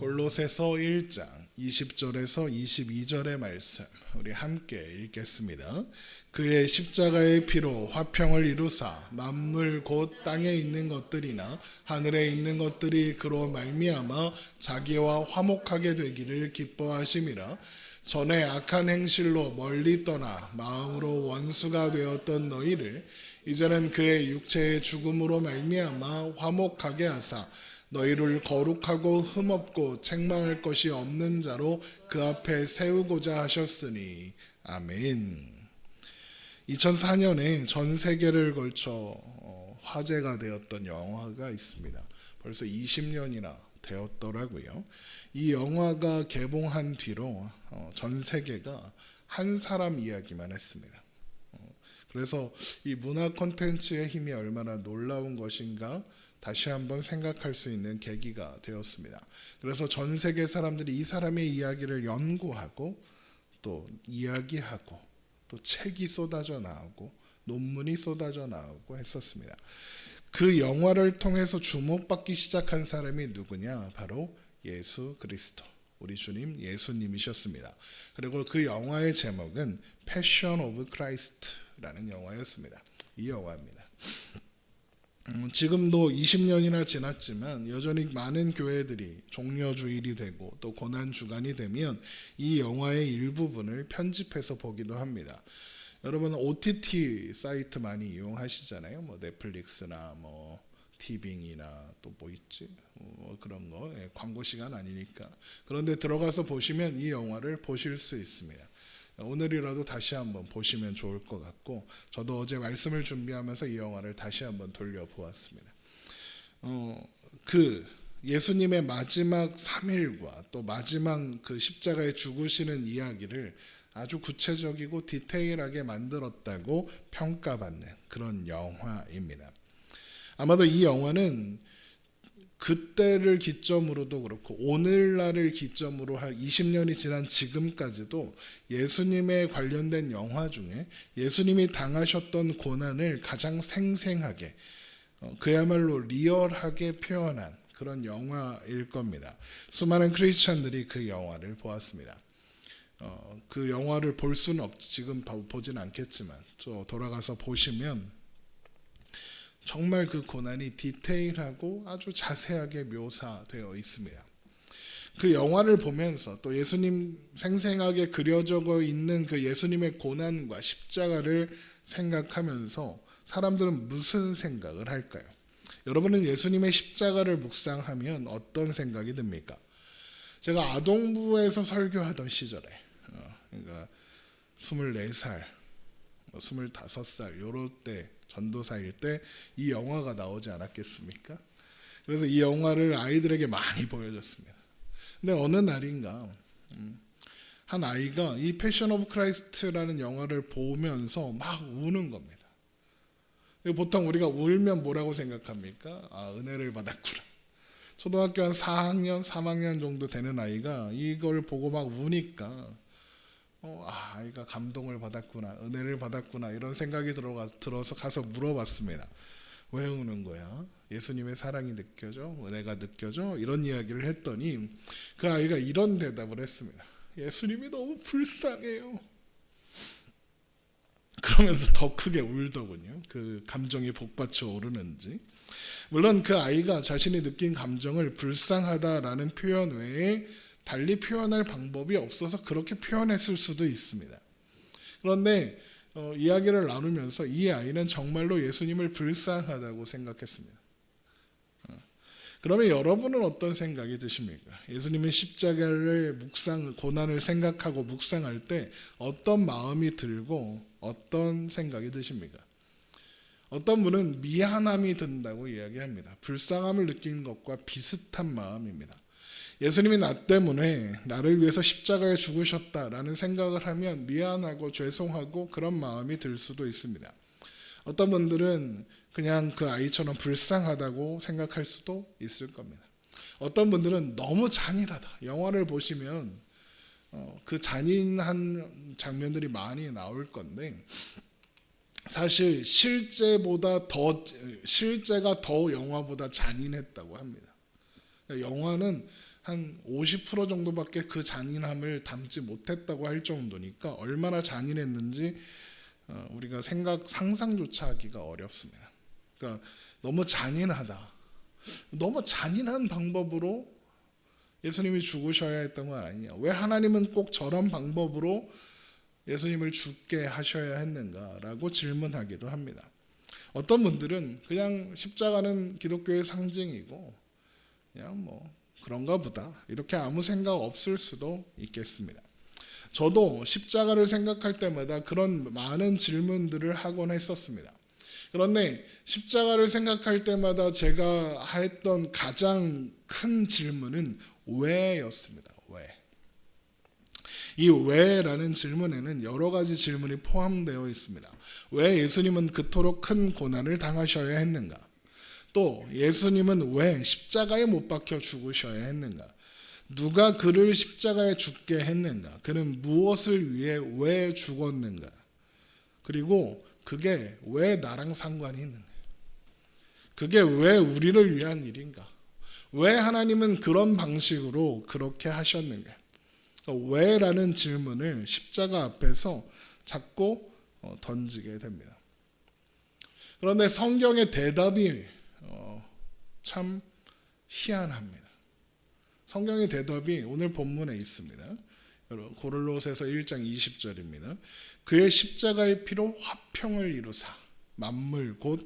골로새서 1장 20절에서 22절의 말씀 우리 함께 읽겠습니다. 그의 십자가의 피로 화평을 이루사 만물 곧 땅에 있는 것들이나 하늘에 있는 것들이 그로 말미암아 자기와 화목하게 되기를 기뻐하심이라. 전에 악한 행실로 멀리 떠나 마음으로 원수가 되었던 너희를 이제는 그의 육체의 죽음으로 말미암아 화목하게 하사 너희를 거룩하고 흠없고 책망할 것이 없는 자로 그 앞에 세우고자 하셨으니 아멘. 2004년에 전 세계를 걸쳐 화제가 되었던 영화가 있습니다. 벌써 20년이나 되었더라고요. 이 영화가 개봉한 뒤로 전 세계가 한 사람 이야기만 했습니다. 그래서 이 문화 콘텐츠의 힘이 얼마나 놀라운 것인가 다시 한번 생각할 수 있는 계기가 되었습니다. 그래서 전 세계 사람들이 이 사람의 이야기를 연구하고 또 이야기하고 또 책이 쏟아져 나오고 논문이 쏟아져 나오고 했었습니다. 그 영화를 통해서 주목받기 시작한 사람이 누구냐? 바로 예수 그리스도, 우리 주님 예수님이셨습니다. 그리고 그 영화의 제목은 패션 오브 크라이스트라는 영화였습니다. 이 영화입니다. 지금도 20년이나 지났지만 여전히 많은 교회들이 종려주일이 되고 또 고난주간이 되면 이 영화의 일부분을 편집해서 보기도 합니다. 여러분 OTT 사이트 많이 이용하시잖아요. 뭐 넷플릭스나 뭐 티빙이나 또 뭐 있지? 뭐 그런 거 광고 시간 아니니까. 그런데 들어가서 보시면 이 영화를 보실 수 있습니다. 오늘이라도 다시 한번 보시면 좋을 것 같고 저도 어제 말씀을 준비하면서 이 영화를 다시 한번 돌려보았습니다. 그 예수님의 마지막 3일과 또 마지막 그 십자가에 죽으시는 이야기를 아주 구체적이고 디테일하게 만들었다고 평가받는 그런 영화입니다. 아마도 이 영화는 그때를 기점으로도 그렇고 오늘날을 기점으로 한 20년이 지난 지금까지도 예수님에 관련된 영화 중에 예수님이 당하셨던 고난을 가장 생생하게 그야말로 리얼하게 표현한 그런 영화일 겁니다. 수많은 크리스찬들이 그 영화를 보았습니다. 그 영화를 볼 수는 지금 보진 않겠지만 또 돌아가서 보시면 정말 그 고난이 디테일하고 아주 자세하게 묘사되어 있습니다. 그 영화를 보면서 또 예수님 생생하게 그려져 있는 그 예수님의 고난과 십자가를 생각하면서 사람들은 무슨 생각을 할까요? 여러분은 예수님의 십자가를 묵상하면 어떤 생각이 듭니까? 제가 아동부에서 설교하던 시절에 그러니까 24살, 25살 요럴 때 전도사일 때 이 영화가 나오지 않았겠습니까? 그래서 이 영화를 아이들에게 많이 보여줬습니다. 근데 어느 날인가 한 아이가 이 패션 오브 크라이스트라는 영화를 보면서 막 우는 겁니다. 보통 우리가 울면 뭐라고 생각합니까? 아, 은혜를 받았구나. 초등학교 한 4학년, 3학년 정도 되는 아이가 이걸 보고 막 우니까 아이가 감동을 받았구나, 은혜를 받았구나 이런 생각이 들어서 가서 물어봤습니다. 왜 우는 거야? 예수님의 사랑이 느껴져? 은혜가 느껴져? 이런 이야기를 했더니 그 아이가 이런 대답을 했습니다. 예수님이 너무 불쌍해요. 그러면서 더 크게 울더군요. 그 감정이 복받쳐 오르는지. 물론 그 아이가 자신이 느낀 감정을 불쌍하다라는 표현 외에 달리 표현할 방법이 없어서 그렇게 표현했을 수도 있습니다. 그런데 이야기를 나누면서 이 아이는 정말로 예수님을 불쌍하다고 생각했습니다. 그러면 여러분은 어떤 생각이 드십니까? 예수님의 십자가를 고난을 생각하고 묵상할 때 어떤 마음이 들고 어떤 생각이 드십니까? 어떤 분은 미안함이 든다고 이야기합니다. 불쌍함을 느끼는 것과 비슷한 마음입니다. 예수님이 나 때문에 나를 위해서 십자가에 죽으셨다라는 생각을 하면 미안하고 죄송하고 그런 마음이 들 수도 있습니다. 어떤 분들은 그냥 그 아이처럼 불쌍하다고 생각할 수도 있을 겁니다. 어떤 분들은 너무 잔인하다. 영화를 보시면 그 잔인한 장면들이 많이 나올 건데 사실 실제가 더 영화보다 잔인했다고 합니다. 영화는 한 50% 정도밖에 그 잔인함을 담지 못했다고 할 정도니까 얼마나 잔인했는지 우리가 상상조차 하기가 어렵습니다. 그러니까 너무 잔인하다. 너무 잔인한 방법으로 예수님이 죽으셔야 했던 건 아니냐. 왜 하나님은 꼭 저런 방법으로 예수님을 죽게 하셔야 했는가라고 질문하기도 합니다. 어떤 분들은 그냥 십자가는 기독교의 상징이고 그냥 그런가 보다 이렇게 아무 생각 없을 수도 있겠습니다. 저도 십자가를 생각할 때마다 그런 많은 질문들을 하곤 했었습니다. 그런데 십자가를 생각할 때마다 제가 했던 가장 큰 질문은 왜였습니다. 왜? 이 왜라는 질문에는 여러 가지 질문이 포함되어 있습니다. 왜 예수님은 그토록 큰 고난을 당하셔야 했는가? 또 예수님은 왜 십자가에 못 박혀 죽으셔야 했는가? 누가 그를 십자가에 죽게 했는가? 그는 무엇을 위해 왜 죽었는가? 그리고 그게 왜 나랑 상관이 있는가? 그게 왜 우리를 위한 일인가? 왜 하나님은 그런 방식으로 그렇게 하셨는가? 왜라는 질문을 십자가 앞에서 자꾸 던지게 됩니다. 그런데 성경의 대답이 참 희한합니다. 성경의 대답이 오늘 본문에 있습니다. 고린도서에서 1장 20절입니다. 그의 십자가의 피로 화평을 이루사 만물 곧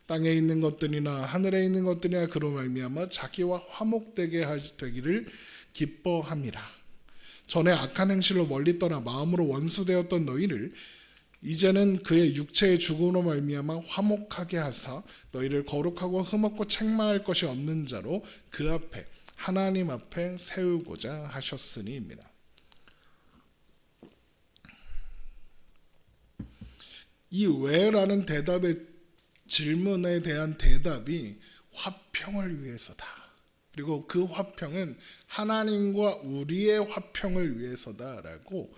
땅에 있는 것들이나 하늘에 있는 것들이나 그로 말미암아 자기와 화목되게 되기를 기뻐함이라. 전에 악한 행실로 멀리 떠나 마음으로 원수되었던 너희를 이제는 그의 육체의 죽음으로 말미암아 화목하게 하사 너희를 거룩하고 흠없고 책망할 것이 없는 자로 그 앞에 하나님 앞에 세우고자 하셨으니입니다. 이 왜라는 대답의 질문에 대한 대답이 화평을 위해서다. 그리고 그 화평은 하나님과 우리의 화평을 위해서다라고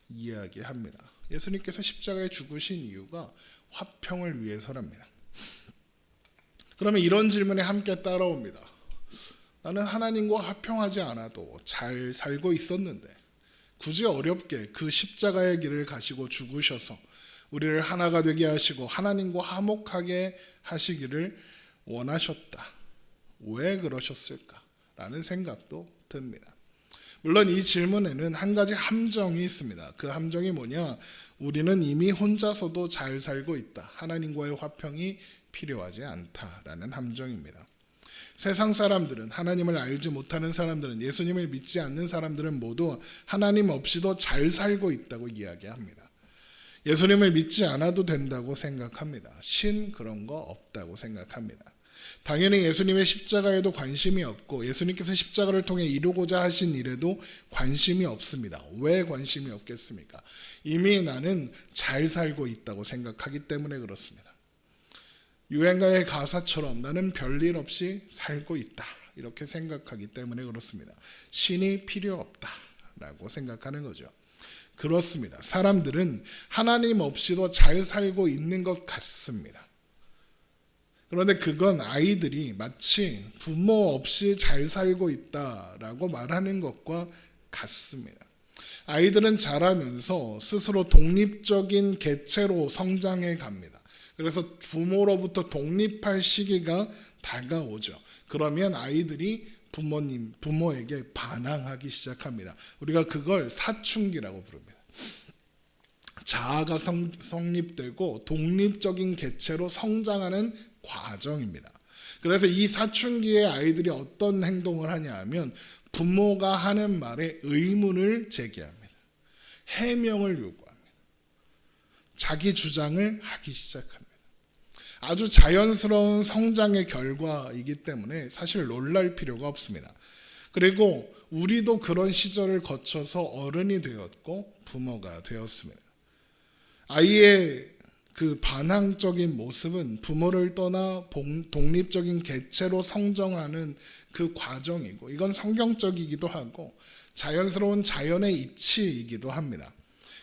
이야기합니다. 예수님께서 십자가에 죽으신 이유가 화평을 위해서랍니다. 그러면 이런 질문에 함께 따라옵니다. 나는 하나님과 화평하지 않아도 잘 살고 있었는데 굳이 어렵게 그 십자가의 길을 가시고 죽으셔서 우리를 하나가 되게 하시고 하나님과 화목하게 하시기를 원하셨다. 왜 그러셨을까? 라는 생각도 듭니다. 물론 이 질문에는 한 가지 함정이 있습니다. 그 함정이 뭐냐? 우리는 이미 혼자서도 잘 살고 있다. 하나님과의 화평이 필요하지 않다라는 함정입니다. 세상 사람들은, 하나님을 알지 못하는 사람들은, 예수님을 믿지 않는 사람들은 모두 하나님 없이도 잘 살고 있다고 이야기합니다. 예수님을 믿지 않아도 된다고 생각합니다. 신 그런 거 없다고 생각합니다. 당연히 예수님의 십자가에도 관심이 없고 예수님께서 십자가를 통해 이루고자 하신 일에도 관심이 없습니다. 왜 관심이 없겠습니까? 이미 나는 잘 살고 있다고 생각하기 때문에 그렇습니다. 유행가의 가사처럼 나는 별일 없이 살고 있다. 이렇게 생각하기 때문에 그렇습니다. 신이 필요 없다라고 생각하는 거죠. 그렇습니다. 사람들은 하나님 없이도 잘 살고 있는 것 같습니다. 그런데 그건 아이들이 마치 부모 없이 잘 살고 있다라고 말하는 것과 같습니다. 아이들은 자라면서 스스로 독립적인 개체로 성장해 갑니다. 그래서 부모로부터 독립할 시기가 다가오죠. 그러면 아이들이 부모에게 반항하기 시작합니다. 우리가 그걸 사춘기라고 부릅니다. 자아가 성립되고 독립적인 개체로 성장하는 과정입니다. 그래서 이 사춘기의 아이들이 어떤 행동을 하냐 하면 부모가 하는 말에 의문을 제기합니다. 해명을 요구합니다. 자기 주장을 하기 시작합니다. 아주 자연스러운 성장의 결과이기 때문에 사실 놀랄 필요가 없습니다. 그리고 우리도 그런 시절을 거쳐서 어른이 되었고 부모가 되었습니다. 아이의 그 반항적인 모습은 부모를 떠나 독립적인 개체로 성장하는 그 과정이고 이건 성경적이기도 하고 자연스러운 자연의 이치이기도 합니다.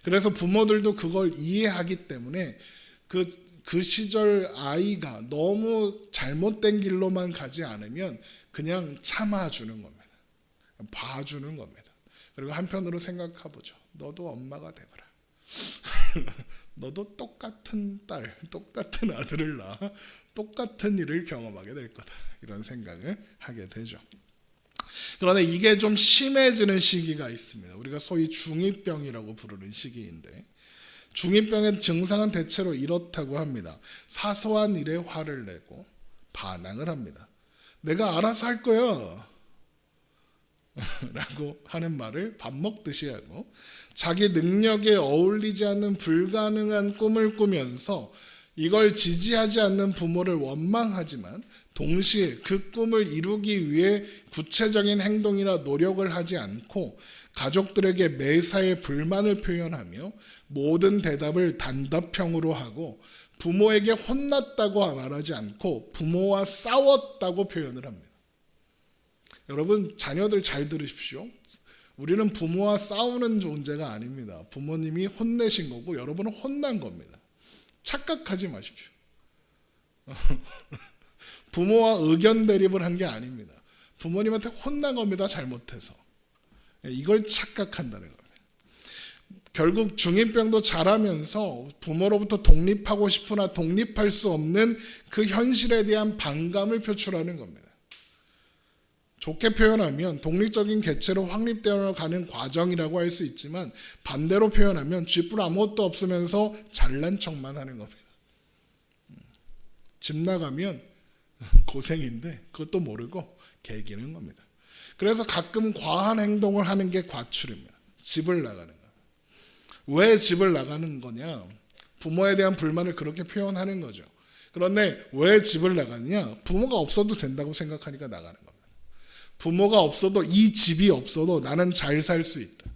그래서 부모들도 그걸 이해하기 때문에 그 시절 아이가 너무 잘못된 길로만 가지 않으면 그냥 참아주는 겁니다. 봐주는 겁니다. 그리고 한편으로 생각해보죠. 너도 엄마가 되거라. 너도 똑같은 딸, 똑같은 아들을 낳아 똑같은 일을 경험하게 될 거다. 이런 생각을 하게 되죠. 그런데 이게 좀 심해지는 시기가 있습니다. 우리가 소위 중2병이라고 부르는 시기인데, 중2병의 증상은 대체로 이렇다고 합니다. 사소한 일에 화를 내고 반항을 합니다. 내가 알아서 할 거야 라고 하는 말을 밥 먹듯이 하고, 자기 능력에 어울리지 않는 불가능한 꿈을 꾸면서 이걸 지지하지 않는 부모를 원망하지만 동시에 그 꿈을 이루기 위해 구체적인 행동이나 노력을 하지 않고 가족들에게 매사에 불만을 표현하며 모든 대답을 단답형으로 하고, 부모에게 혼났다고 말하지 않고 부모와 싸웠다고 표현을 합니다. 여러분, 자녀들 잘 들으십시오. 우리는 부모와 싸우는 존재가 아닙니다. 부모님이 혼내신 거고 여러분은 혼난 겁니다. 착각하지 마십시오. 부모와 의견 대립을 한 게 아닙니다. 부모님한테 혼난 겁니다. 잘못해서. 이걸 착각한다는 겁니다. 결국 중2병도 자라면서 부모로부터 독립하고 싶으나 독립할 수 없는 그 현실에 대한 반감을 표출하는 겁니다. 좋게 표현하면 독립적인 개체로 확립되어 가는 과정이라고 할 수 있지만, 반대로 표현하면 쥐뿔 아무것도 없으면서 잘난 척만 하는 겁니다. 집 나가면 고생인데 그것도 모르고 개기는 겁니다. 그래서 가끔 과한 행동을 하는 게 과출입니다. 집을 나가는 거예요. 왜 집을 나가는 거냐? 부모에 대한 불만을 그렇게 표현하는 거죠. 그런데 왜 집을 나가느냐? 부모가 없어도 된다고 생각하니까 나가는 겁니다. 부모가 없어도, 이 집이 없어도 나는 잘 살 수 있다.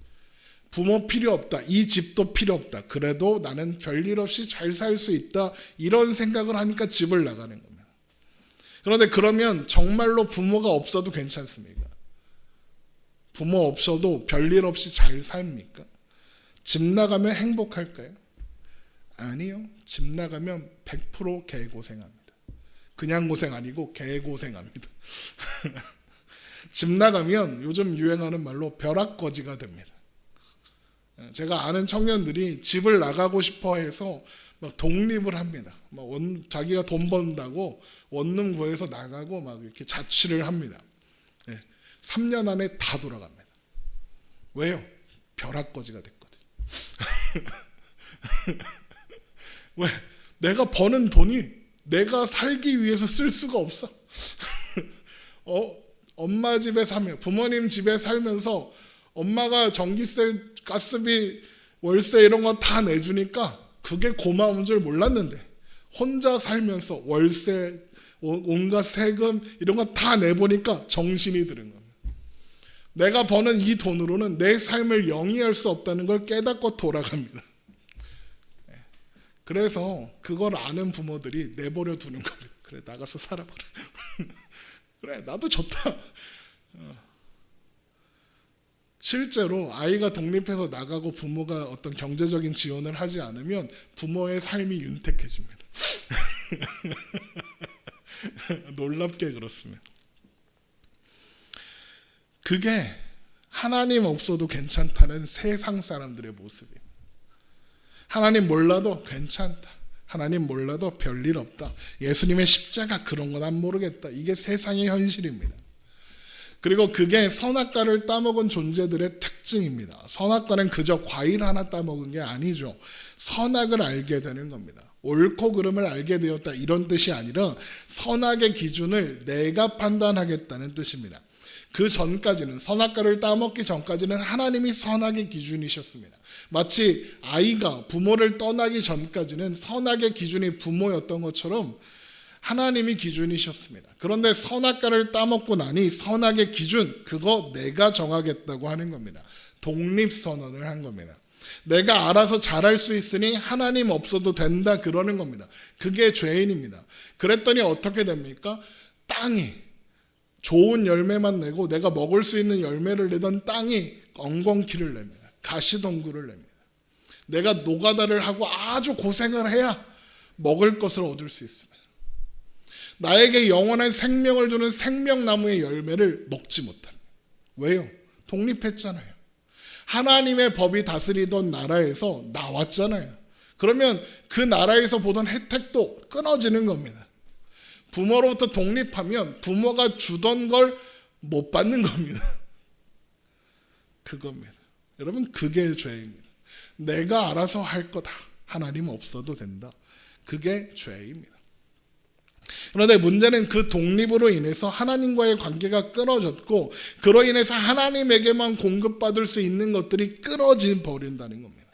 부모 필요 없다. 이 집도 필요 없다. 그래도 나는 별일 없이 잘 살 수 있다. 이런 생각을 하니까 집을 나가는 겁니다. 그런데 그러면 정말로 부모가 없어도 괜찮습니까? 부모 없어도 별일 없이 잘 삽니까? 집 나가면 행복할까요? 아니요. 집 나가면 100% 개고생합니다. 그냥 고생 아니고 개고생합니다. 집 나가면 요즘 유행하는 말로 벼락거지가 됩니다. 제가 아는 청년들이 집을 나가고 싶어 해서 막 독립을 합니다. 막 자기가 돈 번다고 원룸 구해서 나가고 막 이렇게 자취를 합니다. 3년 안에 다 돌아갑니다. 왜요? 벼락거지가 됐거든요. 왜? 내가 버는 돈이 내가 살기 위해서 쓸 수가 없어. 엄마 집에 살면, 부모님 집에 살면서 엄마가 전기세, 가스비, 월세 이런 거 다 내주니까 그게 고마운 줄 몰랐는데, 혼자 살면서 월세, 온갖 세금 이런 거 다 내보니까 정신이 드는 겁니다. 내가 버는 이 돈으로는 내 삶을 영위할 수 없다는 걸 깨닫고 돌아갑니다. 그래서 그걸 아는 부모들이 내버려 두는 겁니다. 그래, 나가서 살아봐라. 그래, 나도 좋다. 실제로 아이가 독립해서 나가고 부모가 어떤 경제적인 지원을 하지 않으면 부모의 삶이 윤택해집니다. 놀랍게 그렇습니다. 그게 하나님 없어도 괜찮다는 세상 사람들의 모습이에요. 하나님 몰라도 괜찮다. 하나님 몰라도 별일 없다. 예수님의 십자가 그런 건 안 모르겠다. 이게 세상의 현실입니다. 그리고 그게 선악과를 따먹은 존재들의 특징입니다. 선악과는 그저 과일 하나 따먹은 게 아니죠. 선악을 알게 되는 겁니다. 옳고 그름을 알게 되었다, 이런 뜻이 아니라 선악의 기준을 내가 판단하겠다는 뜻입니다. 그 전까지는, 선악과를 따먹기 전까지는 하나님이 선악의 기준이셨습니다. 마치 아이가 부모를 떠나기 전까지는 선악의 기준이 부모였던 것처럼 하나님이 기준이셨습니다. 그런데 선악과를 따먹고 나니 선악의 기준, 그거 내가 정하겠다고 하는 겁니다. 독립선언을 한 겁니다. 내가 알아서 잘할 수 있으니 하나님 없어도 된다, 그러는 겁니다. 그게 죄인입니다. 그랬더니 어떻게 됩니까? 땅이 좋은 열매만 내고 내가 먹을 수 있는 열매를 내던 땅이 엉겅퀴를 냅니다. 가시덤굴을 냅니다. 내가 노가다를 하고 아주 고생을 해야 먹을 것을 얻을 수 있습니다. 나에게 영원한 생명을 주는 생명나무의 열매를 먹지 못합니다. 왜요? 독립했잖아요. 하나님의 법이 다스리던 나라에서 나왔잖아요. 그러면 그 나라에서 보던 혜택도 끊어지는 겁니다. 부모로부터 독립하면 부모가 주던 걸 못 받는 겁니다. 그겁니다. 여러분, 그게 죄입니다. 내가 알아서 할 거다. 하나님 없어도 된다. 그게 죄입니다. 그런데 문제는 그 독립으로 인해서 하나님과의 관계가 끊어졌고, 그로 인해서 하나님에게만 공급받을 수 있는 것들이 끊어져 버린다는 겁니다.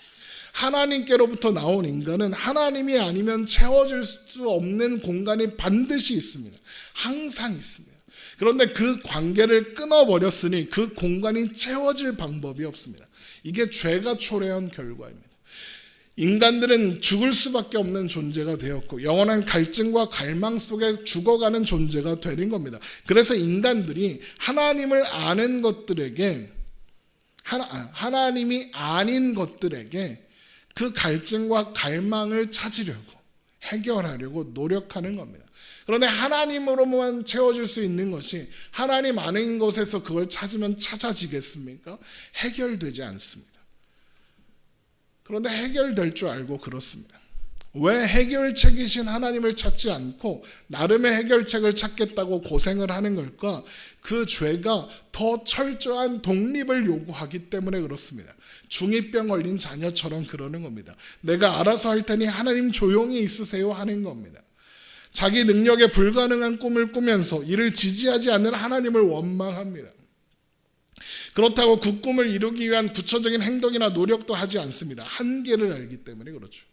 하나님께로부터 나온 인간은 하나님이 아니면 채워줄 수 없는 공간이 반드시 있습니다. 항상 있습니다. 그런데 그 관계를 끊어버렸으니 그 공간이 채워질 방법이 없습니다. 이게 죄가 초래한 결과입니다. 인간들은 죽을 수밖에 없는 존재가 되었고 영원한 갈증과 갈망 속에 죽어가는 존재가 되는 겁니다. 그래서 인간들이 하나님을 아는 것들에게 하나님이 아닌 것들에게 그 갈증과 갈망을 찾으려고 해결하려고 노력하는 겁니다. 그런데 하나님으로만 채워질 수 있는 것이 하나님 아닌 것에서 그걸 찾으면 찾아지겠습니까? 해결되지 않습니다. 그런데 해결될 줄 알고 그렇습니다. 왜 해결책이신 하나님을 찾지 않고 나름의 해결책을 찾겠다고 고생을 하는 걸까? 그 죄가 더 철저한 독립을 요구하기 때문에 그렇습니다. 중2병 걸린 자녀처럼 그러는 겁니다. 내가 알아서 할 테니 하나님 조용히 있으세요 하는 겁니다. 자기 능력에 불가능한 꿈을 꾸면서 이를 지지하지 않는 하나님을 원망합니다. 그렇다고 그 꿈을 이루기 위한 구체적인 행동이나 노력도 하지 않습니다. 한계를 알기 때문에 그렇죠.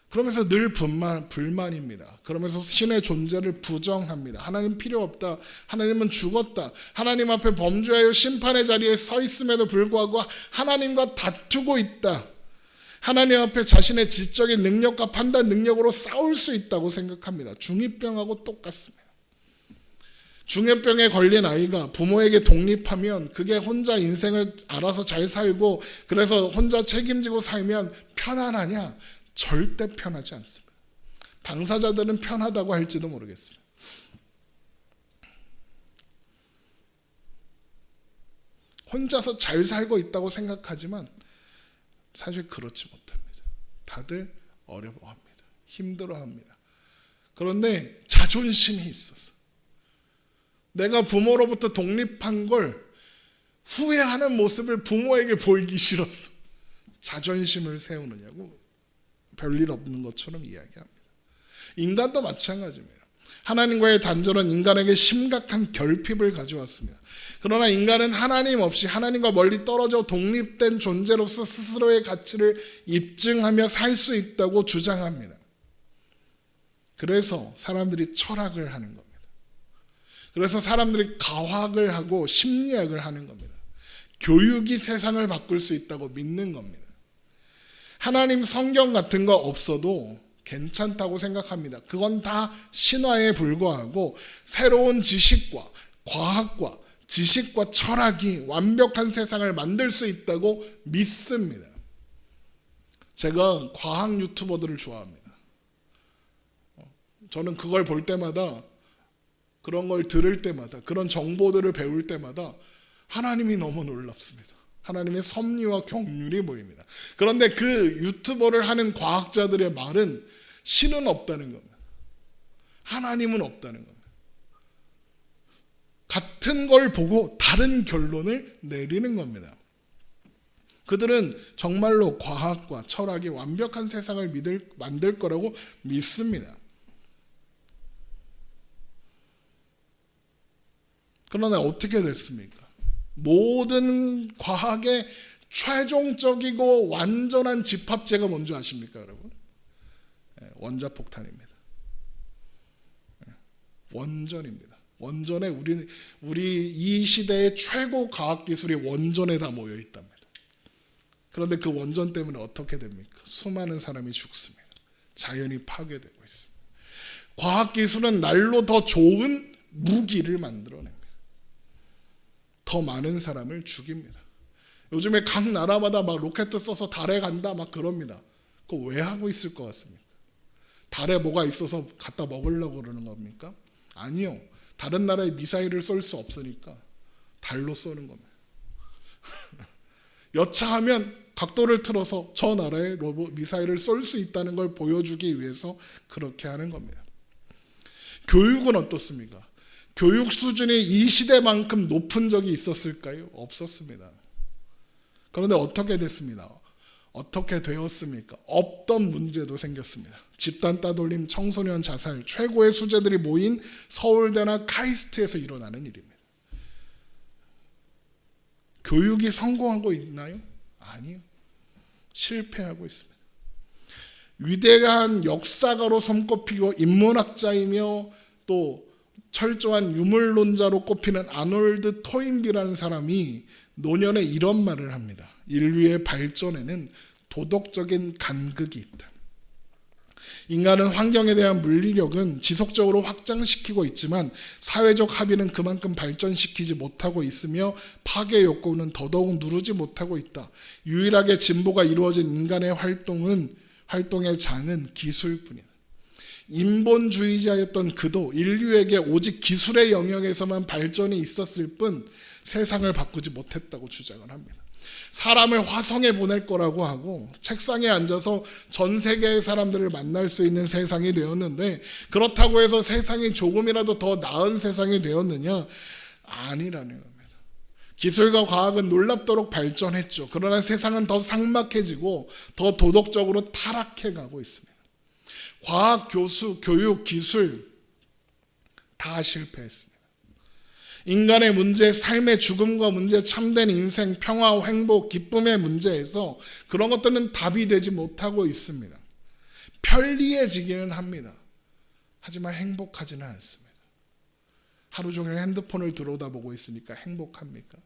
그러면서 늘 불만입니다. 그러면서 신의 존재를 부정합니다. 하나님 필요 없다. 하나님은 죽었다. 하나님 앞에 범죄하여 심판의 자리에 서 있음에도 불구하고 하나님과 다투고 있다. 하나님 앞에 자신의 지적인 능력과 판단 능력으로 싸울 수 있다고 생각합니다. 중2병하고 똑같습니다. 중2병에 걸린 아이가 부모에게 독립하면 그게 혼자 인생을 알아서 잘 살고 그래서 혼자 책임지고 살면 편안하냐? 절대 편하지 않습니다. 당사자들은 편하다고 할지도 모르겠습니다. 혼자서 잘 살고 있다고 생각하지만 사실 그렇지 못합니다. 다들 어려워합니다. 힘들어합니다. 그런데 자존심이 있어서 내가 부모로부터 독립한 걸 후회하는 모습을 부모에게 보이기 싫었어. 자존심을 세우느냐고 별일 없는 것처럼 이야기합니다. 인간도 마찬가지입니다. 하나님과의 단절은 인간에게 심각한 결핍을 가져왔습니다. 그러나 인간은 하나님 없이 하나님과 멀리 떨어져 독립된 존재로서 스스로의 가치를 입증하며 살 수 있다고 주장합니다. 그래서 사람들이 철학을 하는 겁니다. 그래서 사람들이 과학을 하고 심리학을 하는 겁니다. 교육이 세상을 바꿀 수 있다고 믿는 겁니다. 하나님 성경 같은 거 없어도 괜찮다고 생각합니다. 그건 다 신화에 불과하고 새로운 지식과 과학과 지식과 철학이 완벽한 세상을 만들 수 있다고 믿습니다. 제가 과학 유튜버들을 좋아합니다. 저는 그걸 볼 때마다 그런 걸 들을 때마다 그런 정보들을 배울 때마다 하나님이 너무 놀랍습니다. 하나님의 섭리와 경륜이 보입니다. 그런데 그 유튜버를 하는 과학자들의 말은 신은 없다는 겁니다. 하나님은 없다는 겁니다. 같은 걸 보고 다른 결론을 내리는 겁니다. 그들은 정말로 과학과 철학이 완벽한 세상을 만들 거라고 믿습니다. 그러나 어떻게 됐습니까? 모든 과학의 최종적이고 완전한 집합체가 뭔지 아십니까, 여러분? 원자폭탄입니다. 원전입니다. 원전에 우리 이 시대의 최고 과학기술이 원전에 다 모여 있답니다. 그런데 그 원전 때문에 어떻게 됩니까? 수많은 사람이 죽습니다. 자연이 파괴되고 있습니다. 과학기술은 날로 더 좋은 무기를 만들어냅니다. 더 많은 사람을 죽입니다. 요즘에 각 나라마다 막 로켓 써서 달에 간다 막 그럽니다. 그거 왜 하고 있을 것 같습니까? 달에 뭐가 있어서 갖다 먹으려고 그러는 겁니까? 아니요. 다른 나라에 미사일을 쏠 수 없으니까 달로 쏘는 겁니다. 여차하면 각도를 틀어서 저 나라에 로봇 미사일을 쏠 수 있다는 걸 보여주기 위해서 그렇게 하는 겁니다. 교육은 어떻습니까? 교육 수준이 이 시대만큼 높은 적이 있었을까요? 없었습니다. 그런데 어떻게 됐습니다? 어떻게 되었습니까? 없던 문제도 생겼습니다. 집단 따돌림, 청소년 자살, 최고의 수재들이 모인 서울대나 카이스트에서 일어나는 일입니다. 교육이 성공하고 있나요? 아니요. 실패하고 있습니다. 위대한 역사가로 손꼽히고 인문학자이며 또 철저한 유물론자로 꼽히는 아놀드 토인비라는 사람이 노년에 이런 말을 합니다. 인류의 발전에는 도덕적인 간극이 있다. 인간은 환경에 대한 물리력은 지속적으로 확장시키고 있지만 사회적 합의는 그만큼 발전시키지 못하고 있으며 파괴 욕구는 더더욱 누르지 못하고 있다. 유일하게 진보가 이루어진 인간의 활동의 장은 기술뿐이다. 인본주의자였던 그도 인류에게 오직 기술의 영역에서만 발전이 있었을 뿐 세상을 바꾸지 못했다고 주장을 합니다. 사람을 화성에 보낼 거라고 하고 책상에 앉아서 전 세계의 사람들을 만날 수 있는 세상이 되었는데 그렇다고 해서 세상이 조금이라도 더 나은 세상이 되었느냐? 아니라는 겁니다. 기술과 과학은 놀랍도록 발전했죠. 그러나 세상은 더 삭막해지고 더 도덕적으로 타락해 가고 있습니다. 과학, 교육, 기술 다 실패했습니다. 인간의 문제, 삶의 죽음과 문제, 참된 인생, 평화, 행복, 기쁨의 문제에서 그런 것들은 답이 되지 못하고 있습니다. 편리해지기는 합니다. 하지만 행복하지는 않습니다. 하루 종일 핸드폰을 들여다보고 있으니까 행복합니까?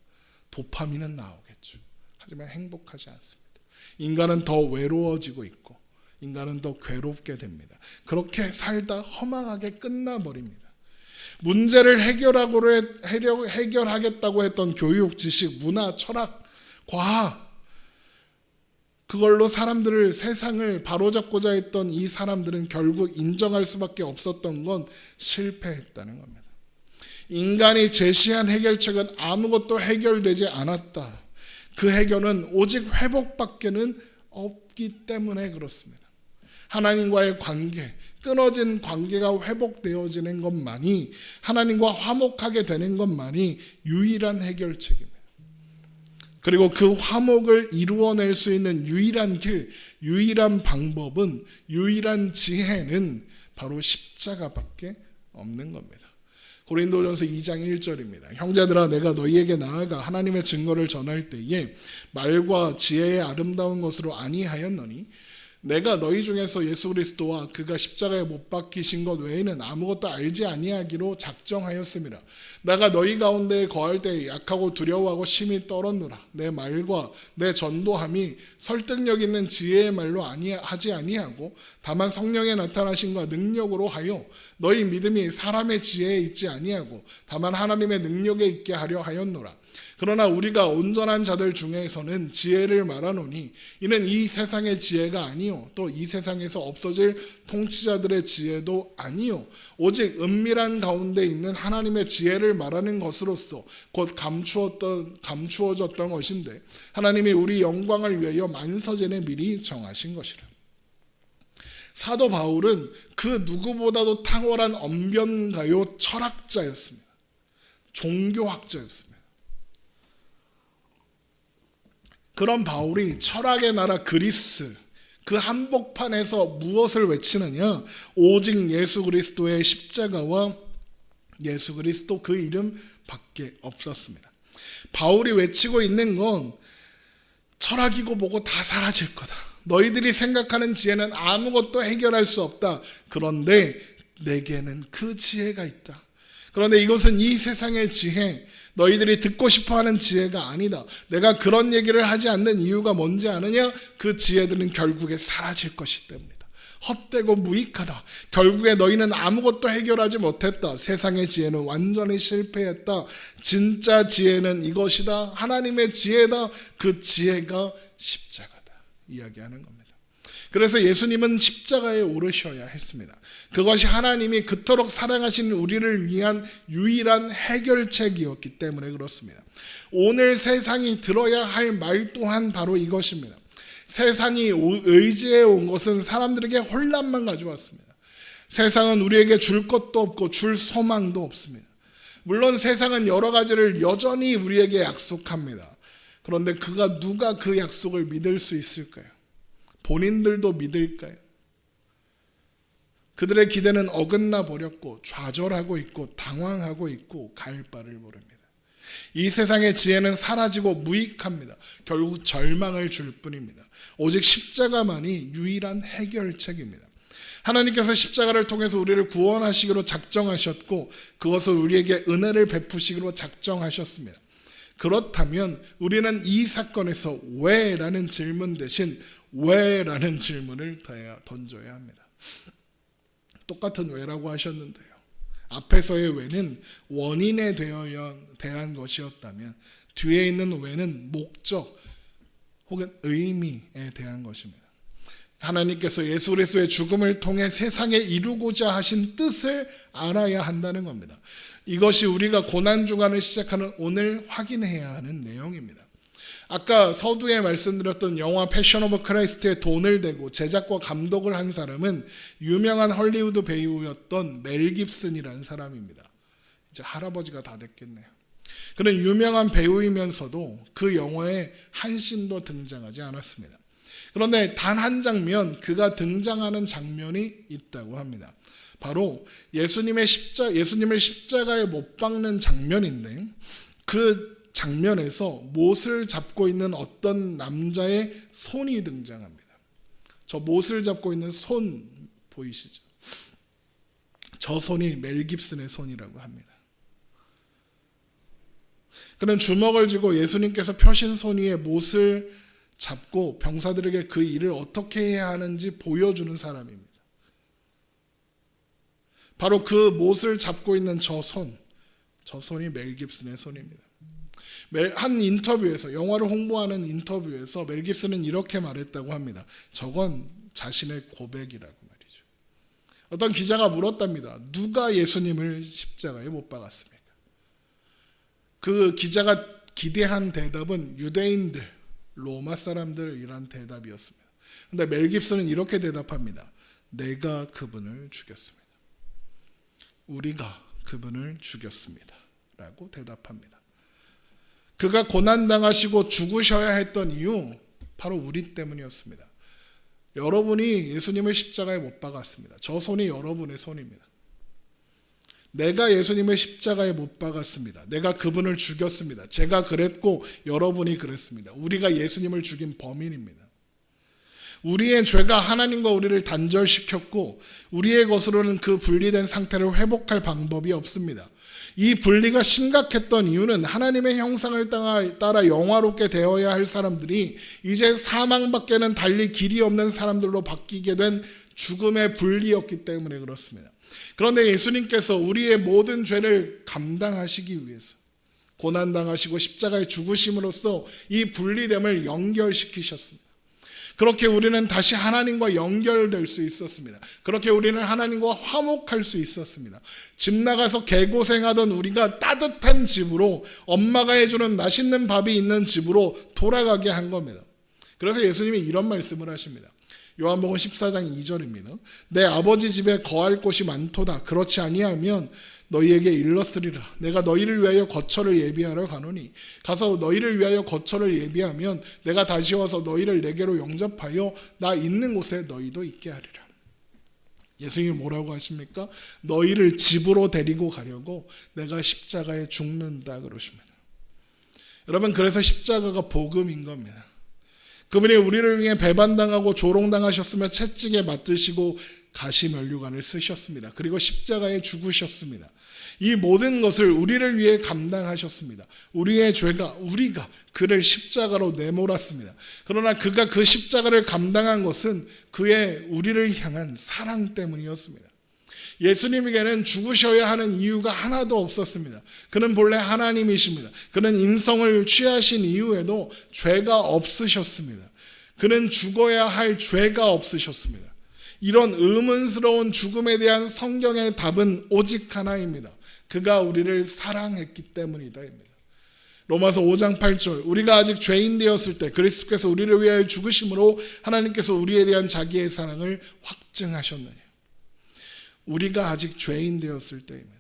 도파민은 나오겠죠. 하지만 행복하지 않습니다. 인간은 더 외로워지고 있고 인간은 더 괴롭게 됩니다. 그렇게 살다 허망하게 끝나버립니다. 문제를 해결하겠다고 했던 교육, 지식, 문화, 철학, 과학 그걸로 사람들을 세상을 바로잡고자 했던 이 사람들은 결국 인정할 수밖에 없었던 건 실패했다는 겁니다. 인간이 제시한 해결책은 아무것도 해결되지 않았다. 그 해결은 오직 회복밖에는 없기 때문에 그렇습니다. 하나님과의 관계, 끊어진 관계가 회복되어지는 것만이 하나님과 화목하게 되는 것만이 유일한 해결책입니다. 그리고 그 화목을 이루어낼 수 있는 유일한 길, 유일한 방법은, 유일한 지혜는 바로 십자가밖에 없는 겁니다. 고린도전서 2장 1절입니다. 형제들아 내가 너희에게 나아가 하나님의 증거를 전할 때에 말과 지혜의 아름다운 것으로 아니하였노니 내가 너희 중에서 예수 그리스도와 그가 십자가에 못 박히신 것 외에는 아무것도 알지 아니하기로 작정하였습니다. 내가 너희 가운데 거할 때 약하고 두려워하고 심히 떨었노라. 내 말과 내 전도함이 설득력 있는 지혜의 말로 하지 아니하고 다만 성령의 나타나심과 능력으로 하여 너희 믿음이 사람의 지혜에 있지 아니하고 다만 하나님의 능력에 있게 하려 하였노라. 그러나 우리가 온전한 자들 중에서는 지혜를 말하노니 이는 이 세상의 지혜가 아니요 또 이 세상에서 없어질 통치자들의 지혜도 아니요 오직 은밀한 가운데 있는 하나님의 지혜를 말하는 것으로서 곧 감추어졌던 것인데 하나님이 우리 영광을 위하여 만서전에 미리 정하신 것이라. 사도 바울은 그 누구보다도 탁월한 언변가요 철학자였습니다. 종교학자였습니다. 그런 바울이 철학의 나라 그리스 그 한복판에서 무엇을 외치느냐? 오직 예수 그리스도의 십자가와 예수 그리스도 그 이름 밖에 없었습니다. 바울이 외치고 있는 건 철학이고 뭐고 다 사라질 거다. 너희들이 생각하는 지혜는 아무것도 해결할 수 없다. 그런데 내게는 그 지혜가 있다. 그런데 이것은 이 세상의 지혜, 너희들이 듣고 싶어하는 지혜가 아니다. 내가 그런 얘기를 하지 않는 이유가 뭔지 아느냐? 그 지혜들은 결국에 사라질 것이기 때문이다. 헛되고 무익하다. 결국에 너희는 아무것도 해결하지 못했다. 세상의 지혜는 완전히 실패했다. 진짜 지혜는 이것이다. 하나님의 지혜다. 그 지혜가 십자가다. 이야기하는 겁니다. 그래서 예수님은 십자가에 오르셔야 했습니다. 그것이 하나님이 그토록 사랑하신 우리를 위한 유일한 해결책이었기 때문에 그렇습니다. 오늘 세상이 들어야 할 말 또한 바로 이것입니다. 세상이 의지해 온 것은 사람들에게 혼란만 가져왔습니다. 세상은 우리에게 줄 것도 없고 줄 소망도 없습니다. 물론 세상은 여러 가지를 여전히 우리에게 약속합니다. 그런데 누가 그 약속을 믿을 수 있을까요? 본인들도 믿을까요? 그들의 기대는 어긋나 버렸고 좌절하고 있고 당황하고 있고 갈 바를 모릅니다. 이 세상의 지혜는 사라지고 무익합니다. 결국 절망을 줄 뿐입니다. 오직 십자가만이 유일한 해결책입니다. 하나님께서 십자가를 통해서 우리를 구원하시기로 작정하셨고 그것을 우리에게 은혜를 베푸시기로 작정하셨습니다. 그렇다면 우리는 이 사건에서 왜? 라는 질문 대신 왜? 라는 질문을 던져야 합니다. 똑같은 왜라고 하셨는데요. 앞에서의 왜는 원인에 대한 것이었다면 뒤에 있는 왜는 목적 혹은 의미에 대한 것입니다. 하나님께서 예수 그리스도의 죽음을 통해 세상에 이루고자 하신 뜻을 알아야 한다는 겁니다. 이것이 우리가 고난주간을 시작하는 오늘 확인해야 하는 내용입니다. 아까 서두에 말씀드렸던 영화 패션 오브 크라이스트에 돈을 대고 제작과 감독을 한 사람은 유명한 헐리우드 배우였던 멜 깁슨이라는 사람입니다. 이제 할아버지가 다 됐겠네요. 그는 유명한 배우이면서도 그 영화에 한 씬도 등장하지 않았습니다. 그런데 단 한 장면, 그가 등장하는 장면이 있다고 합니다. 바로 예수님을 십자가에 못 박는 장면인데 그 장면에서 못을 잡고 있는 어떤 남자의 손이 등장합니다. 저 못을 잡고 있는 손 보이시죠? 저 손이 멜 깁슨의 손이라고 합니다. 그는 주먹을 쥐고 예수님께서 펴신 손 위에 못을 잡고 병사들에게 그 일을 어떻게 해야 하는지 보여주는 사람입니다. 바로 그 못을 잡고 있는 저 손이 멜 깁슨의 손입니다. 한 인터뷰에서, 영화를 홍보하는 인터뷰에서 멜 깁슨은 이렇게 말했다고 합니다. 저건 자신의 고백이라고 말이죠. 어떤 기자가 물었답니다. 누가 예수님을 십자가에 못 박았습니까? 그 기자가 기대한 대답은 유대인들, 로마 사람들이란 대답이었습니다. 그런데 멜 깁슨은 이렇게 대답합니다. 내가 그분을 죽였습니다. 우리가 그분을 죽였습니다. 라고 대답합니다. 그가 고난당하시고 죽으셔야 했던 이유 바로 우리 때문이었습니다. 여러분이 예수님을 십자가에 못 박았습니다. 저 손이 여러분의 손입니다. 내가 예수님을 십자가에 못 박았습니다. 내가 그분을 죽였습니다. 제가 그랬고 여러분이 그랬습니다. 우리가 예수님을 죽인 범인입니다. 우리의 죄가 하나님과 우리를 단절시켰고 우리의 것으로는 그 분리된 상태를 회복할 방법이 없습니다. 이 분리가 심각했던 이유는 하나님의 형상을 따라 영화롭게 되어야 할 사람들이 이제 사망밖에는 달리 길이 없는 사람들로 바뀌게 된 죽음의 분리였기 때문에 그렇습니다. 그런데 예수님께서 우리의 모든 죄를 감당하시기 위해서 고난당하시고 십자가에 죽으심으로써 이 분리됨을 연결시키셨습니다. 그렇게 우리는 다시 하나님과 연결될 수 있었습니다. 그렇게 우리는 하나님과 화목할 수 있었습니다. 집 나가서 개고생하던 우리가 따뜻한 집으로, 엄마가 해주는 맛있는 밥이 있는 집으로 돌아가게 한 겁니다. 그래서 예수님이 이런 말씀을 하십니다. 요한복음 14장 2절입니다. 내 아버지 집에 거할 곳이 많도다. 그렇지 아니하면 너희에게 일렀으리라. 내가 너희를 위하여 거처를 예비하러 가노니 가서 너희를 위하여 거처를 예비하면 내가 다시 와서 너희를 내게로 영접하여 나 있는 곳에 너희도 있게 하리라. 예수님이 뭐라고 하십니까? 너희를 집으로 데리고 가려고 내가 십자가에 죽는다 그러십니다. 여러분, 그래서 십자가가 복음인 겁니다. 그분이 우리를 위해 배반당하고 조롱당하셨으며 채찍에 맞드시고 가시면류관을 쓰셨습니다. 그리고 십자가에 죽으셨습니다. 이 모든 것을 우리를 위해 감당하셨습니다. 우리의 죄가, 우리가 그를 십자가로 내몰았습니다. 그러나 그가 그 십자가를 감당한 것은 그의 우리를 향한 사랑 때문이었습니다. 예수님에게는 죽으셔야 하는 이유가 하나도 없었습니다. 그는 본래 하나님이십니다. 그는 인성을 취하신 이후에도 죄가 없으셨습니다. 그는 죽어야 할 죄가 없으셨습니다. 이런 의문스러운 죽음에 대한 성경의 답은 오직 하나입니다. 그가 우리를 사랑했기 때문이다입니다. 로마서 5장 8절, 우리가 아직 죄인 되었을 때 그리스도께서 우리를 위하여 죽으심으로 하나님께서 우리에 대한 자기의 사랑을 확증하셨느냐. 우리가 아직 죄인 되었을 때입니다.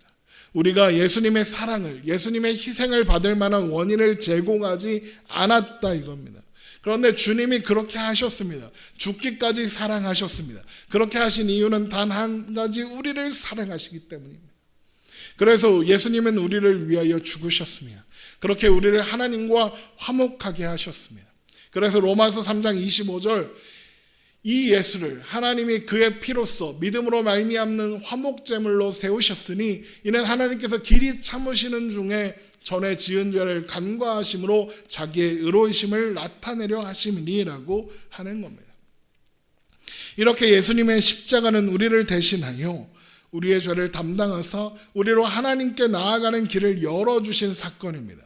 우리가 예수님의 사랑을, 예수님의 희생을 받을 만한 원인을 제공하지 않았다 이겁니다. 그런데 주님이 그렇게 하셨습니다. 죽기까지 사랑하셨습니다. 그렇게 하신 이유는 단 한 가지, 우리를 사랑하시기 때문입니다. 그래서 예수님은 우리를 위하여 죽으셨습니다. 그렇게 우리를 하나님과 화목하게 하셨습니다. 그래서 로마서 3장 25절, 이 예수를 하나님이 그의 피로써 믿음으로 말미암는 화목제물로 세우셨으니 이는 하나님께서 길이 참으시는 중에 전에 지은 죄를 간과하심으로 자기의 의로우심을 나타내려 하심이니라고 하는 겁니다. 이렇게 예수님의 십자가는 우리를 대신하여 우리의 죄를 담당하사 우리로 하나님께 나아가는 길을 열어주신 사건입니다.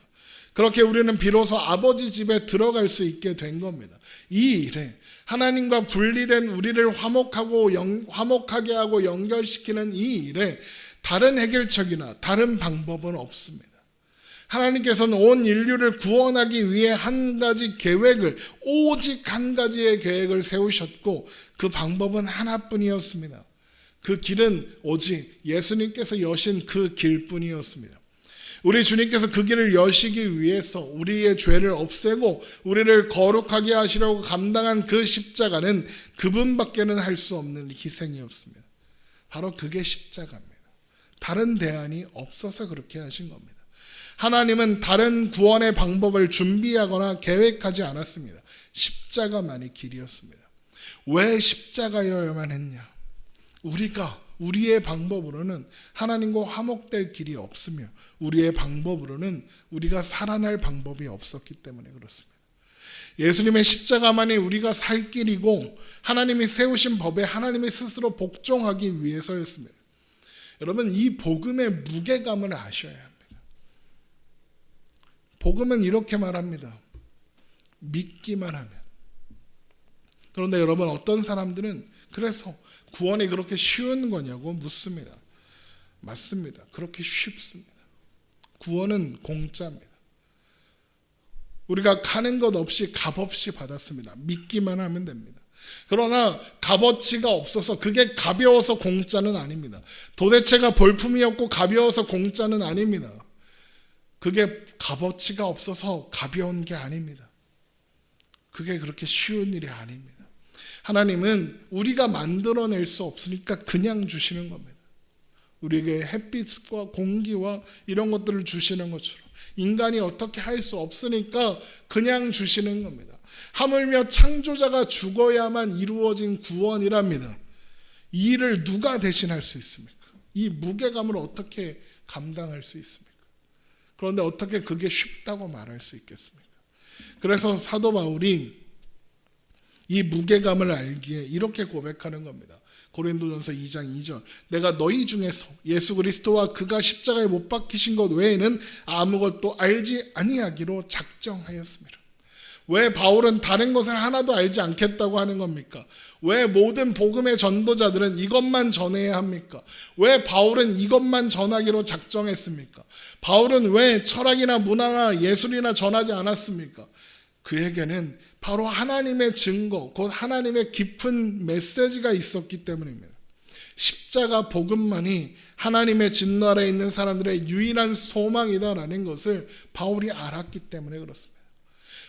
그렇게 우리는 비로소 아버지 집에 들어갈 수 있게 된 겁니다. 이 일에 하나님과 분리된 우리를 화목하게 하고 연결시키는 이 일에 다른 해결책이나 다른 방법은 없습니다. 하나님께서는 온 인류를 구원하기 위해 한 가지 계획을, 오직 한 가지의 계획을 세우셨고 그 방법은 하나뿐이었습니다. 그 길은 오직 예수님께서 여신 그 길뿐이었습니다. 우리 주님께서 그 길을 여시기 위해서 우리의 죄를 없애고 우리를 거룩하게 하시려고 감당한 그 십자가는 그분밖에는 할 수 없는 희생이었습니다. 바로 그게 십자가입니다. 다른 대안이 없어서 그렇게 하신 겁니다. 하나님은 다른 구원의 방법을 준비하거나 계획하지 않았습니다. 십자가만이 길이었습니다. 왜 십자가여야만 했냐? 우리의 방법으로는 하나님과 화목될 길이 없으며 우리의 방법으로는 우리가 살아날 방법이 없었기 때문에 그렇습니다. 예수님의 십자가만이 우리가 살 길이고 하나님이 세우신 법에 하나님이 스스로 복종하기 위해서였습니다. 여러분, 이 복음의 무게감을 아셔야 합니다. 복음은 이렇게 말합니다. 믿기만 하면. 그런데 여러분, 어떤 사람들은 그래서 구원이 그렇게 쉬운 거냐고 묻습니다. 맞습니다. 그렇게 쉽습니다. 구원은 공짜입니다. 우리가 가는 것 없이 값없이 받았습니다. 믿기만 하면 됩니다. 그러나 값어치가 없어서, 그게 가벼워서 공짜는 아닙니다. 도대체가 볼품이었고 가벼워서 공짜는 아닙니다. 그게 값어치가 없어서 가벼운 게 아닙니다. 그게 그렇게 쉬운 일이 아닙니다. 하나님은 우리가 만들어낼 수 없으니까 그냥 주시는 겁니다. 우리에게 햇빛과 공기와 이런 것들을 주시는 것처럼 인간이 어떻게 할 수 없으니까 그냥 주시는 겁니다. 하물며 창조자가 죽어야만 이루어진 구원이랍니다. 이 일을 누가 대신할 수 있습니까? 이 무게감을 어떻게 감당할 수 있습니까? 그런데 어떻게 그게 쉽다고 말할 수 있겠습니까? 그래서 사도 바울이 이 무게감을 알기에 이렇게 고백하는 겁니다. 고린도전서 2장 2절, 내가 너희 중에서 예수 그리스도와 그가 십자가에 못 박히신 것 외에는 아무것도 알지 아니하기로 작정하였습니다. 왜 바울은 다른 것을 하나도 알지 않겠다고 하는 겁니까? 왜 모든 복음의 전도자들은 이것만 전해야 합니까? 왜 바울은 이것만 전하기로 작정했습니까? 바울은 왜 철학이나 문화나 예술이나 전하지 않았습니까? 그에게는 바로 하나님의 증거, 곧 하나님의 깊은 메시지가 있었기 때문입니다. 십자가 복음만이 하나님의 진노 아래에 있는 사람들의 유일한 소망이다라는 것을 바울이 알았기 때문에 그렇습니다.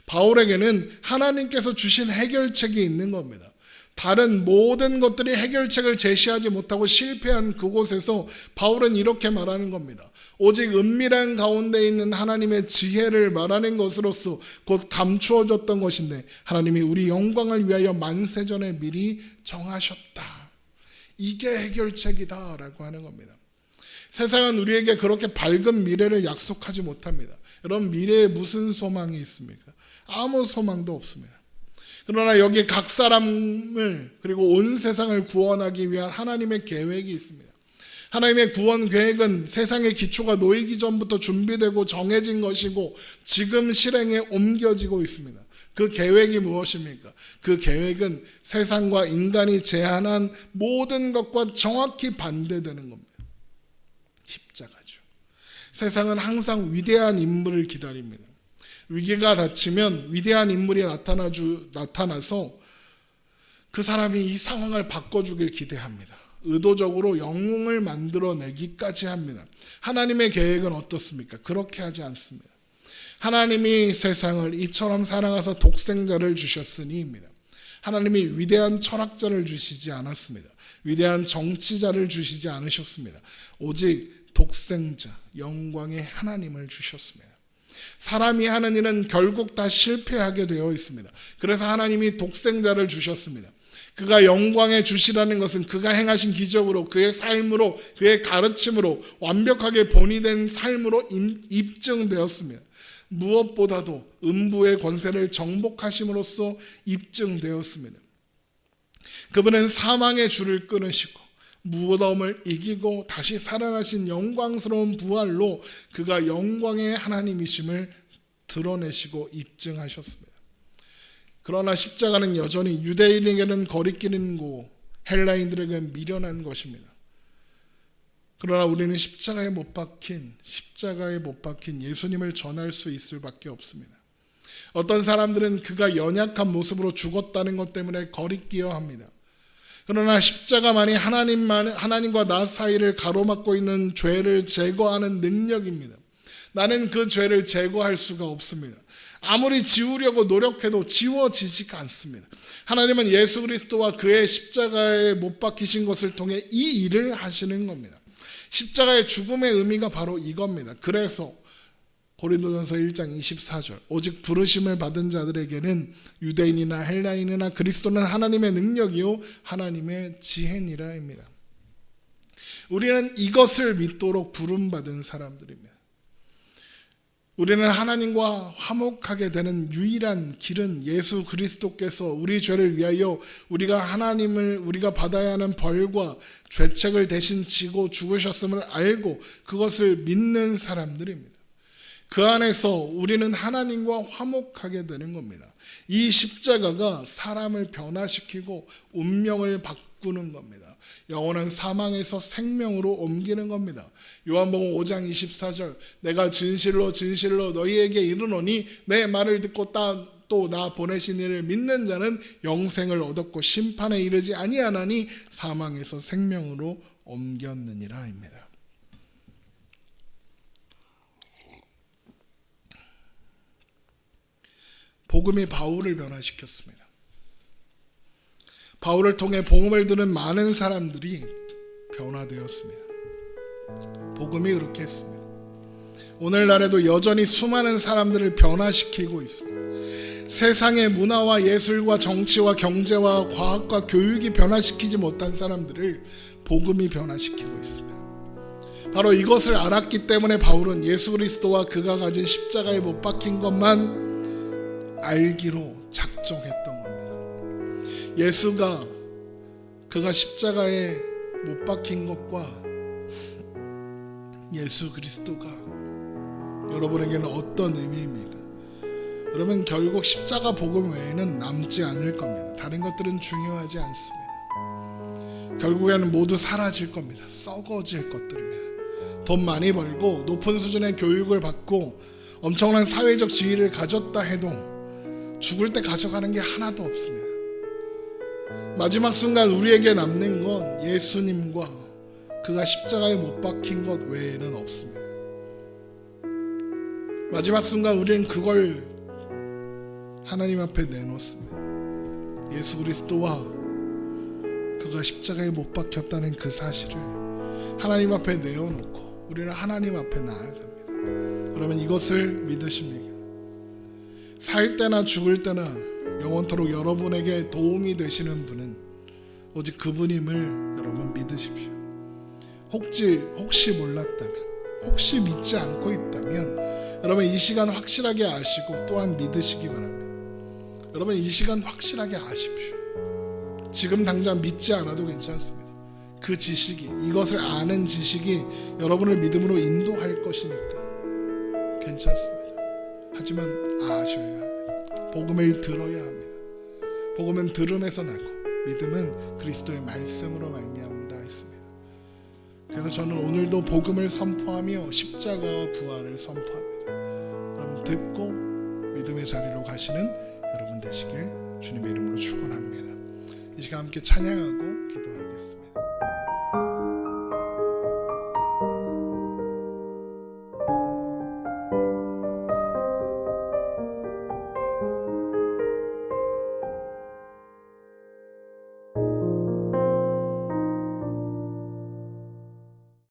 바울에게는 하나님께서 주신 해결책이 있는 겁니다. 다른 모든 것들이 해결책을 제시하지 못하고 실패한 그곳에서 바울은 이렇게 말하는 겁니다. 오직 은밀한 가운데 있는 하나님의 지혜를 말하는 것으로서 곧 감추어졌던 것인데 하나님이 우리 영광을 위하여 만세전에 미리 정하셨다. 이게 해결책이다 라고 하는 겁니다. 세상은 우리에게 그렇게 밝은 미래를 약속하지 못합니다. 여러분, 미래에 무슨 소망이 있습니까? 아무 소망도 없습니다. 그러나 여기 각 사람을 그리고 온 세상을 구원하기 위한 하나님의 계획이 있습니다. 하나님의 구원 계획은 세상의 기초가 놓이기 전부터 준비되고 정해진 것이고 지금 실행에 옮겨지고 있습니다. 그 계획이 무엇입니까? 그 계획은 세상과 인간이 제안한 모든 것과 정확히 반대되는 겁니다. 십자가죠. 세상은 항상 위대한 인물을 기다립니다. 위기가 닥치면 위대한 인물이 나타나서 그 사람이 이 상황을 바꿔주길 기대합니다. 의도적으로 영웅을 만들어내기까지 합니다. 하나님의 계획은 어떻습니까? 그렇게 하지 않습니다. 하나님이 세상을 이처럼 사랑하사 독생자를 주셨으니입니다. 하나님이 위대한 철학자를 주시지 않았습니다. 위대한 정치자를 주시지 않으셨습니다. 오직 독생자, 영광의 하나님을 주셨습니다. 사람이 하는 일은 결국 다 실패하게 되어 있습니다. 그래서 하나님이 독생자를 주셨습니다. 그가 영광의 주시라는 것은 그가 행하신 기적으로, 그의 삶으로, 그의 가르침으로 완벽하게 본이 된 삶으로 입증되었습니다. 무엇보다도 음부의 권세를 정복하심으로써 입증되었습니다. 그분은 사망의 줄을 끊으시고 무덤을 이기고 다시 살아나신 영광스러운 부활로 그가 영광의 하나님이심을 드러내시고 입증하셨습니다. 그러나 십자가는 여전히 유대인에게는 거리끼는 헬라인들에게는 미련한 것입니다. 그러나 우리는 십자가에 못 박힌 예수님을 전할 수 있을 밖에 없습니다. 어떤 사람들은 그가 연약한 모습으로 죽었다는 것 때문에 거리끼어 합니다. 그러나 십자가만이 하나님과 나 사이를 가로막고 있는 죄를 제거하는 능력입니다. 나는 그 죄를 제거할 수가 없습니다. 아무리 지우려고 노력해도 지워지지가 않습니다. 하나님은 예수 그리스도와 그의 십자가에 못 박히신 것을 통해 이 일을 하시는 겁니다. 십자가의 죽음의 의미가 바로 이겁니다. 그래서 고린도전서 1장 24절 오직 부르심을 받은 자들에게는 유대인이나 헬라인이나 그리스도는 하나님의 능력이요 하나님의 지혜니라입니다. 우리는 이것을 믿도록 부름받은 사람들입니다. 우리는 하나님과 화목하게 되는 유일한 길은 예수 그리스도께서 우리 죄를 위하여 우리가 받아야 하는 벌과 죄책을 대신 지고 죽으셨음을 알고 그것을 믿는 사람들입니다. 그 안에서 우리는 하나님과 화목하게 되는 겁니다. 이 십자가가 사람을 변화시키고 운명을 바꾸는 겁니다. 영원한 사망에서 생명으로 옮기는 겁니다. 요한복음 5장 24절 내가 진실로 너희에게 이르노니 내 말을 듣고 또 나 보내신 이를 믿는 자는 영생을 얻었고 심판에 이르지 아니하나니 사망에서 생명으로 옮겼느니라입니다. 복음이 바울을 변화시켰습니다. 바울을 통해 복음을 듣는 많은 사람들이 변화되었습니다. 복음이 그렇게 했습니다. 오늘날에도 여전히 수많은 사람들을 변화시키고 있습니다. 세상의 문화와 예술과 정치와 경제와 과학과 교육이 변화시키지 못한 사람들을 복음이 변화시키고 있습니다. 바로 이것을 알았기 때문에 바울은 예수 그리스도와 그가 가진 십자가에 못 박힌 것만 알기로 작정했던 겁니다. 예수가 그가 십자가에 못 박힌 것과 예수 그리스도가 여러분에게는 어떤 의미입니까? 여러분 결국 십자가 복음 외에는 남지 않을 겁니다. 다른 것들은 중요하지 않습니다. 결국에는 모두 사라질 겁니다. 썩어질 것들입니다. 돈 많이 벌고 높은 수준의 교육을 받고 엄청난 사회적 지위를 가졌다 해도 죽을 때 가져가는 게 하나도 없습니다. 마지막 순간 우리에게 남는 건 예수님과 그가 십자가에 못 박힌 것 외에는 없습니다. 마지막 순간 우리는 그걸 하나님 앞에 내놓습니다. 예수 그리스도와 그가 십자가에 못 박혔다는 그 사실을 하나님 앞에 내어놓고 우리는 하나님 앞에 나아갑니다. 그러면 이것을 믿으십니까? 살 때나 죽을 때나 영원토록 여러분에게 도움이 되시는 분은 오직 그분임을 여러분 믿으십시오. 혹시 몰랐다면, 혹시 믿지 않고 있다면 여러분 이 시간 확실하게 아시고 또한 믿으시기 바랍니다. 여러분 이 시간 확실하게 아십시오. 지금 당장 믿지 않아도 괜찮습니다. 그 지식이, 이것을 아는 지식이 여러분을 믿음으로 인도할 것이니까 괜찮습니다. 하지만 아셔야 합니다. 복음을 들어야 합니다. 복음은 들음에서 나고 믿음은 그리스도의 말씀으로 말미암다 했습니다. 그래서 저는 오늘도 복음을 선포하며 십자가와 부활을 선포합니다. 여러분 듣고 믿음의 자리로 가시는 여러분 되시길 주님의 이름으로 축원합니다. 이 시간 함께 찬양하고 기도하겠습니다.